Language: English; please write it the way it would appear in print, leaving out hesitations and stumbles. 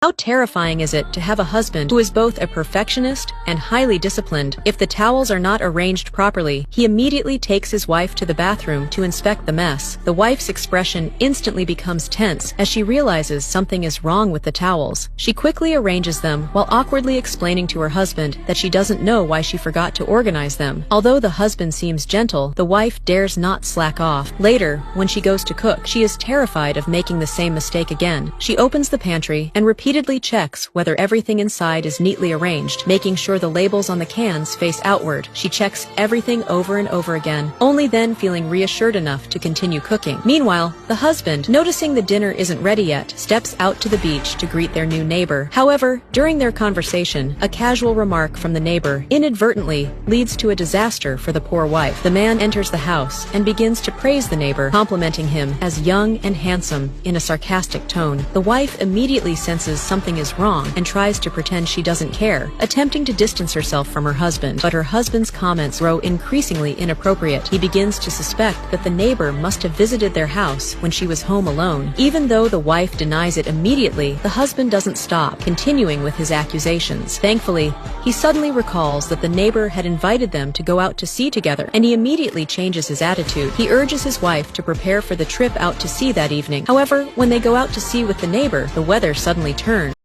How terrifying is it to have a husband who is both a perfectionist and highly disciplined? If the towels are not arranged properly, he immediately takes his wife to the bathroom to inspect the mess. The wife's expression instantly becomes tense as she realizes something is wrong with the towels. She quickly arranges them while awkwardly explaining to her husband that she doesn't know why she forgot to organize them. Although the husband seems gentle, the wife dares not slack off. Later, when she goes to cook, she is terrified of making the same mistake again. She opens the pantry and repeatedly checks whether everything inside is neatly arranged, making sure the labels on the cans face outward. She checks everything over and over again, only then feeling reassured enough to continue cooking. Meanwhile, the husband, noticing the dinner isn't ready yet, steps out to the beach to greet their new neighbor. However, during their conversation, a casual remark from the neighbor inadvertently leads to a disaster for the poor wife. The man enters the house and begins to praise the neighbor, complimenting him as young and handsome in a sarcastic tone. The wife immediately senses something is wrong and tries to pretend she doesn't care, attempting to distance herself from her husband. But her husband's comments grow increasingly inappropriate. He begins to suspect that the neighbor must have visited their house when she was home alone. Even though the wife denies it immediately, the husband doesn't stop, continuing with his accusations. Thankfully, he suddenly recalls that the neighbor had invited them to go out to sea together, and he immediately changes his attitude. He urges his wife to prepare for the trip out to sea that evening. However, when they go out to sea with the neighbor, the weather suddenly turns.